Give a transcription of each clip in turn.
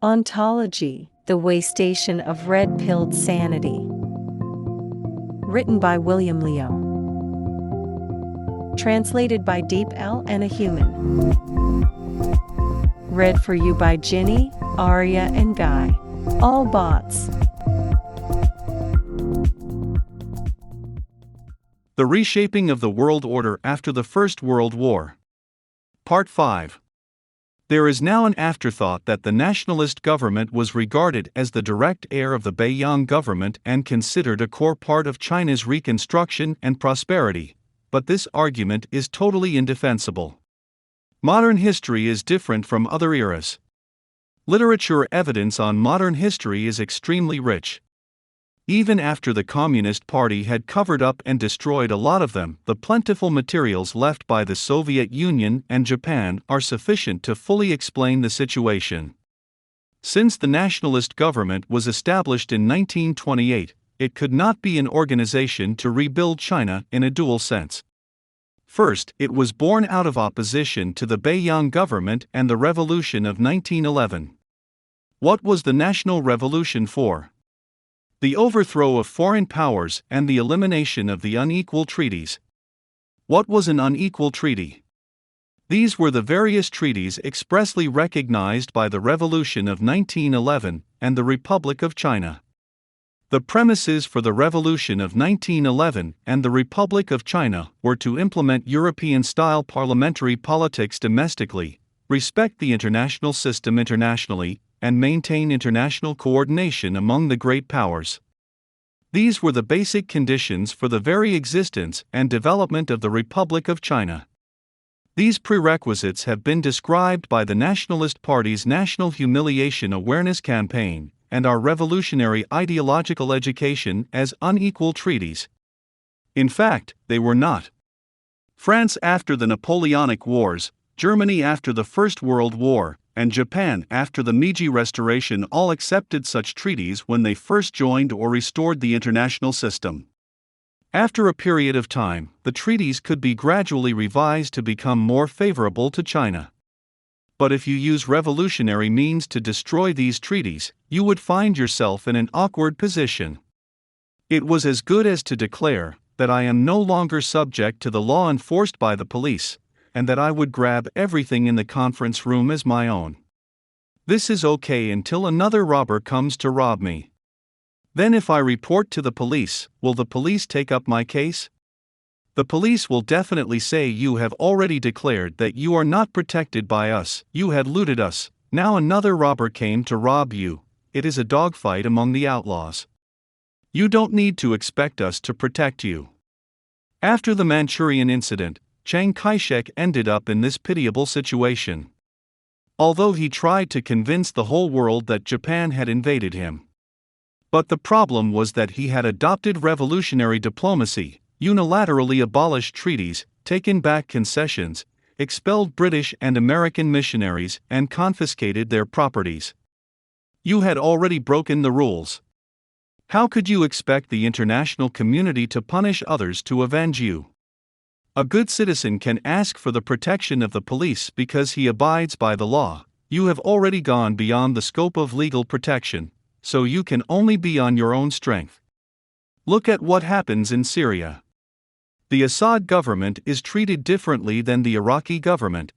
Ontology, the Waystation of Red-Pilled Sanity. Written by William Liu. Translated by Deep L and a Human. Read for you by Ginny, Arya, and Guy. All bots. The Reshaping of the World Order After the First World War. Part 5. There is now an afterthought that the nationalist government was regarded as the direct heir of the Beiyang government and considered a core part of China's reconstruction and prosperity, but this argument is totally indefensible. Modern history is different from other eras. Literature evidence on modern history is extremely rich. Even after the Communist Party had covered up and destroyed a lot of them, the plentiful materials left by the Soviet Union and Japan are sufficient to fully explain the situation. Since the nationalist government was established in 1928, it could not be an organization to rebuild China in a dual sense. First, it was born out of opposition to the Beiyang government and the Revolution of 1911. What was the National Revolution for? The overthrow of foreign powers and the elimination of the unequal treaties. What was an unequal treaty? These were the various treaties expressly recognized by the Revolution of 1911 and the Republic of China. The premises for the Revolution of 1911 and the Republic of China were to implement European-style parliamentary politics domestically, respect the international system internationally, and maintain international coordination among the great powers. These were the basic conditions for the very existence and development of the Republic of China. These prerequisites have been described by the Nationalist Party's National Humiliation Awareness Campaign and our revolutionary ideological education as unequal treaties. In fact, they were not. France after the Napoleonic Wars, Germany after the First World War, and Japan after the Meiji Restoration all accepted such treaties when they first joined or restored the international system. After a period of time, the treaties could be gradually revised to become more favorable to China. But if you use revolutionary means to destroy these treaties, you would find yourself in an awkward position. It was as good as to declare that I am no longer subject to the law enforced by the police, and that I would grab everything in the conference room as my own. This is okay until another robber comes to rob me. Then if I report to the police, will the police take up my case? The police will definitely say you have already declared that you are not protected by us, you had looted us, now another robber came to rob you. It is a dogfight among the outlaws. You don't need to expect us to protect you. After the Manchurian incident, Chiang Kai-shek ended up in this pitiable situation. Although he tried to convince the whole world that Japan had invaded him. But the problem was that he had adopted revolutionary diplomacy, unilaterally abolished treaties, taken back concessions, expelled British and American missionaries, and confiscated their properties. You had already broken the rules. How could you expect the international community to punish others to avenge you? A good citizen can ask for the protection of the police because he abides by the law. You have already gone beyond the scope of legal protection, so you can only be on your own strength. Look at what happens in Syria. The Assad government is treated differently than the Iraqi government.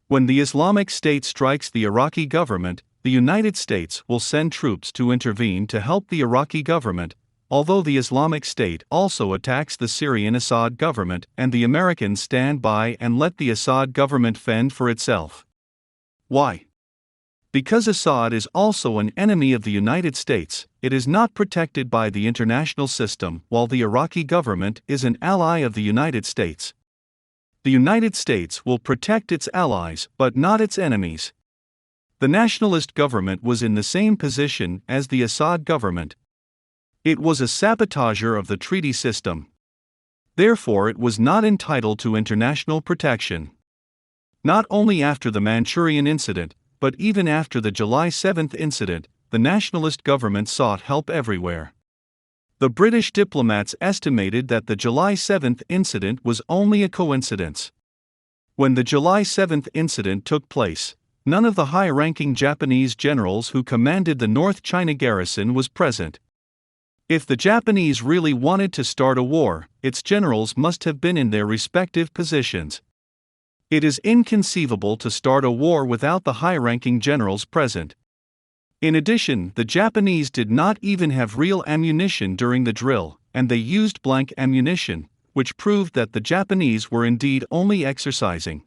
When the Islamic State strikes the Iraqi government, the United States will send troops to intervene to help the Iraqi government, although the Islamic State also attacks the Syrian Assad government and the Americans stand by and let the Assad government fend for itself. Why? Because Assad is also an enemy of the United States, it is not protected by the international system, while the Iraqi government is an ally of the United States. The United States will protect its allies, but not its enemies. The nationalist government was in the same position as the Assad government. It was a sabotager of the treaty system. Therefore, it was not entitled to international protection. Not only after the Manchurian incident, but even after the July 7 incident, the nationalist government sought help everywhere. The British diplomats estimated that the July 7 incident was only a coincidence. When the July 7 incident took place, none of the high-ranking Japanese generals who commanded the North China garrison was present. If the Japanese really wanted to start a war, its generals must have been in their respective positions. It is inconceivable to start a war without the high-ranking generals present. In addition, the Japanese did not even have real ammunition during the drill, and they used blank ammunition, which proved that the Japanese were indeed only exercising.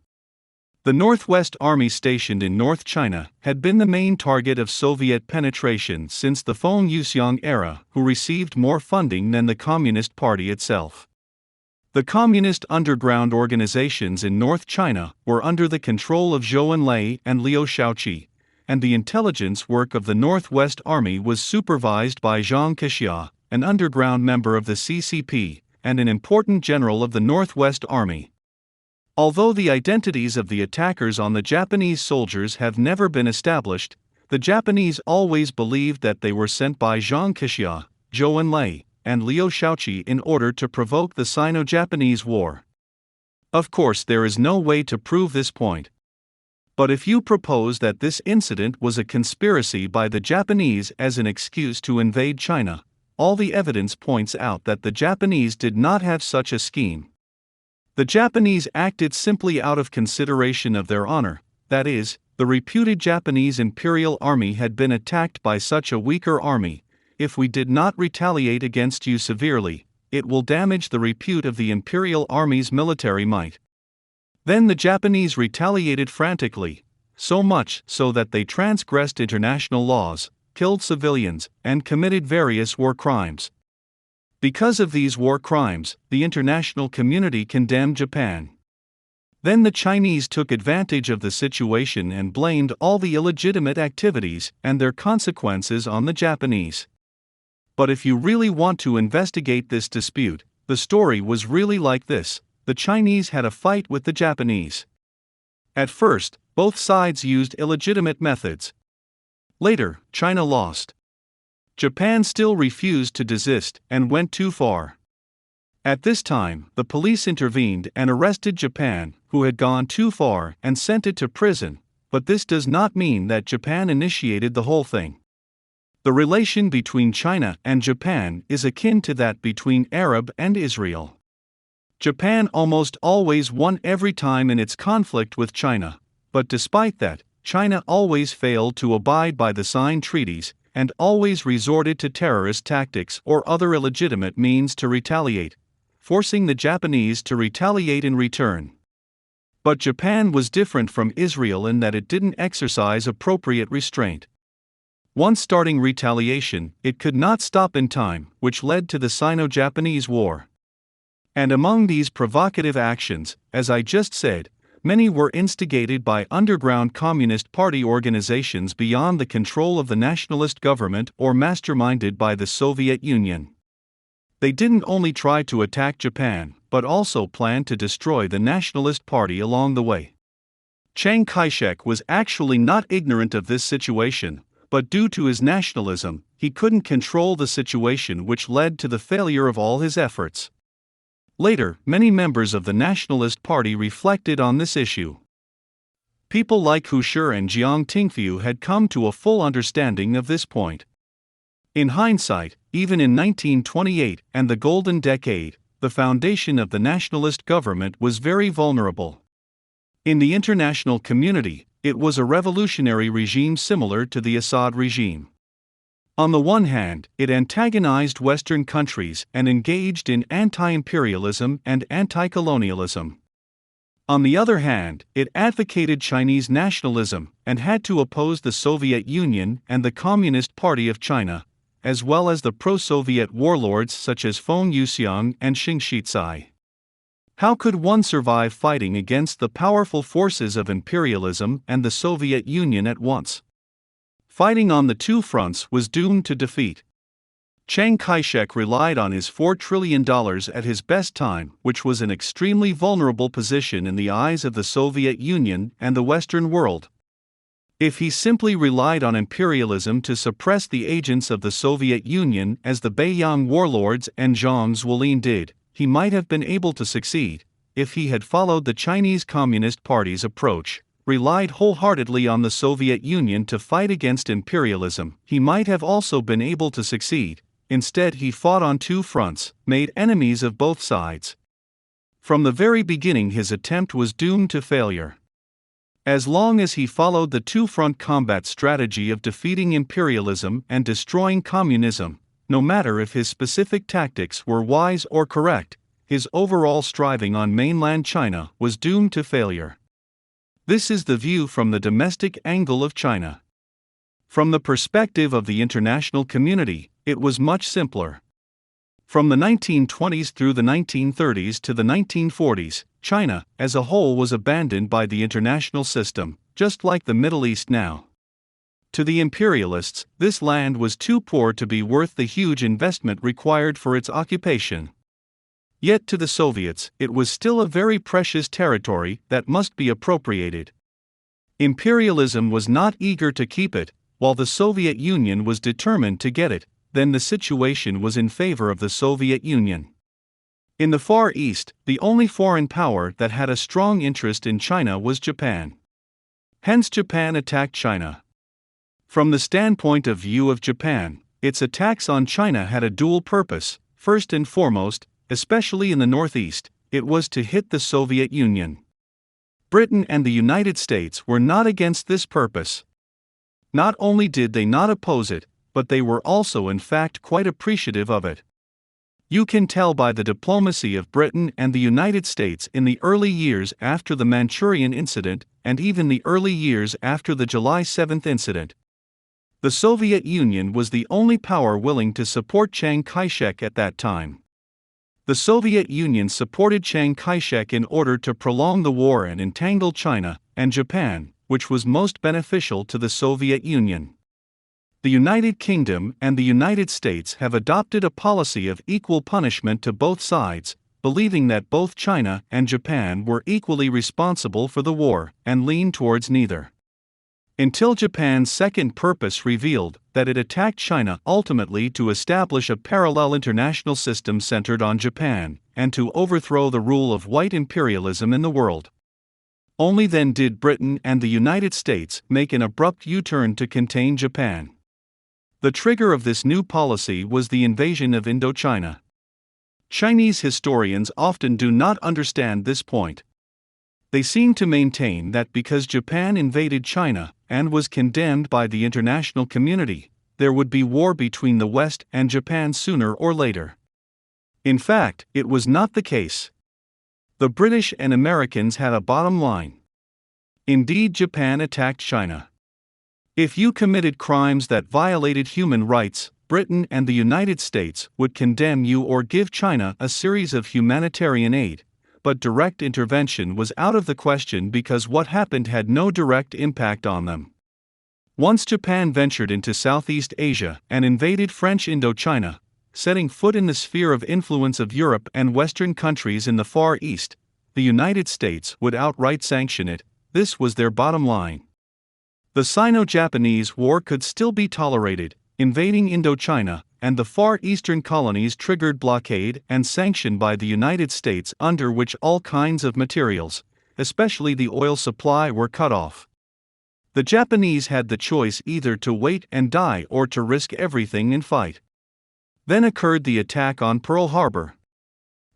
The Northwest Army stationed in North China had been the main target of Soviet penetration since the Feng Yuxiang era, who received more funding than the Communist Party itself. The communist underground organizations in North China were under the control of Zhou Enlai and Liu Shaoqi, and the intelligence work of the Northwest Army was supervised by Zhang Kexia, an underground member of the CCP, and an important general of the Northwest Army. Although the identities of the attackers on the Japanese soldiers have never been established, the Japanese always believed that they were sent by Zhang Kexia, Zhou Enlai, and Liu Shaoqi in order to provoke the Sino-Japanese War. Of course, there is no way to prove this point. But if you propose that this incident was a conspiracy by the Japanese as an excuse to invade China, all the evidence points out that the Japanese did not have such a scheme. The Japanese acted simply out of consideration of their honor, that is, the reputed Japanese Imperial Army had been attacked by such a weaker army. If we did not retaliate against you severely, it will damage the repute of the Imperial Army's military might. Then the Japanese retaliated frantically, so much so that they transgressed international laws, killed civilians, and committed various war crimes. Because of these war crimes, the international community condemned Japan. Then the Chinese took advantage of the situation and blamed all the illegitimate activities and their consequences on the Japanese. But if you really want to investigate this dispute, the story was really like this: the Chinese had a fight with the Japanese. At first, both sides used illegitimate methods. Later, China lost. Japan still refused to desist and went too far. At this time, the police intervened and arrested Japan, who had gone too far, and sent it to prison, but this does not mean that Japan initiated the whole thing. The relation between China and Japan is akin to that between Arab and Israel. Japan almost always won every time in its conflict with China, but despite that, China always failed to abide by the signed treaties, and always resorted to terrorist tactics or other illegitimate means to retaliate, forcing the Japanese to retaliate in return. But Japan was different from Israel in that it didn't exercise appropriate restraint. Once starting retaliation, it could not stop in time, which led to the Sino-Japanese War. And among these provocative actions, as I just said, many were instigated by underground Communist Party organizations beyond the control of the nationalist government or masterminded by the Soviet Union. They didn't only try to attack Japan, but also planned to destroy the Nationalist Party along the way. Chiang Kai-shek was actually not ignorant of this situation, but due to his nationalism, he couldn't control the situation, which led to the failure of all his efforts. Later, many members of the Nationalist Party reflected on this issue. People like Hu Shi and Jiang Tingfu had come to a full understanding of this point. In hindsight, even in 1928 and the Golden Decade, the foundation of the nationalist government was very vulnerable. In the international community, it was a revolutionary regime similar to the Assad regime. On the one hand, it antagonized Western countries and engaged in anti-imperialism and anti-colonialism. On the other hand, it advocated Chinese nationalism and had to oppose the Soviet Union and the Communist Party of China, as well as the pro-Soviet warlords such as Feng Yuxiang and Xing Shizai. How could one survive fighting against the powerful forces of imperialism and the Soviet Union at once? Fighting on the two fronts was doomed to defeat. Chiang Kai-shek relied on his $4 trillion at his best time, which was an extremely vulnerable position in the eyes of the Soviet Union and the Western world. If he simply relied on imperialism to suppress the agents of the Soviet Union as the Beiyang warlords and Zhang Zuolin did, he might have been able to succeed. If he had followed the Chinese Communist Party's approach, relied wholeheartedly on the Soviet Union to fight against imperialism, he might have also been able to succeed. Instead, he fought on two fronts, made enemies of both sides. From the very beginning, his attempt was doomed to failure. As long as he followed the two-front combat strategy of defeating imperialism and destroying communism, no matter if his specific tactics were wise or correct, his overall striving on mainland China was doomed to failure. This is the view from the domestic angle of China. From the perspective of the international community, it was much simpler. From the 1920s through the 1930s to the 1940s, China, as a whole, was abandoned by the international system, just like the Middle East now. To the imperialists, this land was too poor to be worth the huge investment required for its occupation. Yet to the Soviets, it was still a very precious territory that must be appropriated. Imperialism was not eager to keep it, while the Soviet Union was determined to get it. Then the situation was in favor of the Soviet Union. In the Far East, the only foreign power that had a strong interest in China was Japan. Hence, Japan attacked China. From the standpoint of view of Japan, its attacks on China had a dual purpose. First and foremost, especially in the Northeast, it was to hit the Soviet Union. Britain and the United States were not against this purpose. Not only did they not oppose it, but they were also in fact quite appreciative of it. You can tell by the diplomacy of Britain and the United States in the early years after the Manchurian incident, and even the early years after the July 7 incident. The Soviet Union was the only power willing to support Chiang Kai-shek at that time. The Soviet Union supported Chiang Kai-shek in order to prolong the war and entangle China and Japan, which was most beneficial to the Soviet Union. The United Kingdom and the United States have adopted a policy of equal punishment to both sides, believing that both China and Japan were equally responsible for the war, and lean towards neither. Until Japan's second purpose revealed that it attacked China ultimately to establish a parallel international system centered on Japan, and to overthrow the rule of white imperialism in the world. Only then did Britain and the United States make an abrupt U-turn to contain Japan. The trigger of this new policy was the invasion of Indochina. Chinese historians often do not understand this point. They seem to maintain that because Japan invaded China and was condemned by the international community, there would be war between the West and Japan sooner or later. In fact, it was not the case. The British and Americans had a bottom line. Indeed, Japan attacked China. If you committed crimes that violated human rights, Britain and the United States would condemn you or give China a series of humanitarian aid, but direct intervention was out of the question because what happened had no direct impact on them. Once Japan ventured into Southeast Asia and invaded French Indochina, setting foot in the sphere of influence of Europe and Western countries in the Far East, the United States would outright sanction it. This was their bottom line. The Sino-Japanese War could still be tolerated. Invading Indochina and the Far Eastern colonies triggered blockade and sanction by the United States, under which all kinds of materials, especially the oil supply, were cut off. The Japanese had the choice either to wait and die or to risk everything and fight. Then occurred the attack on Pearl Harbor.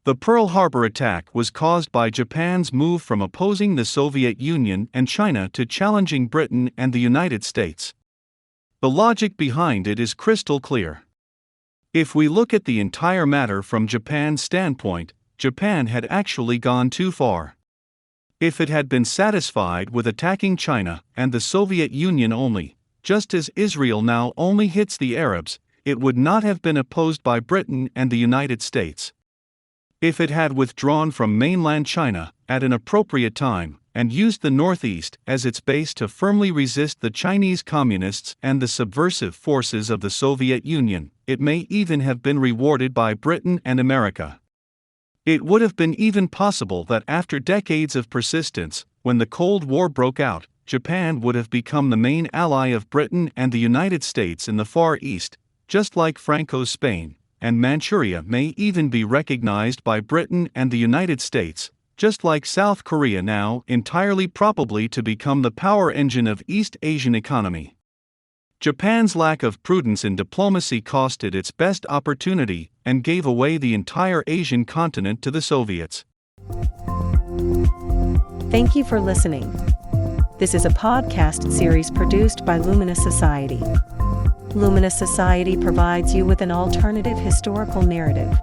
The Pearl Harbor attack was caused by Japan's move from opposing the Soviet Union and China to challenging Britain and the United States. The logic behind it is crystal clear. If we look at the entire matter from Japan's standpoint, Japan had actually gone too far. If it had been satisfied with attacking China and the Soviet Union only, just as Israel now only hits the Arabs, it would not have been opposed by Britain and the United States. If it had withdrawn from mainland China at an appropriate time and used the Northeast as its base to firmly resist the Chinese Communists and the subversive forces of the Soviet Union, it may even have been rewarded by Britain and America. It would have been even possible that after decades of persistence, when the Cold War broke out, Japan would have become the main ally of Britain and the United States in the Far East, just like Franco's Spain, and Manchuria may even be recognized by Britain and the United States, just like South Korea now, entirely probably to become the power engine of East Asian economy. Japan's lack of prudence in diplomacy cost it its best opportunity and gave away the entire Asian continent to the Soviets. Thank you for listening. This is a podcast series produced by Luminous Society. Luminous Society provides you with an alternative historical narrative.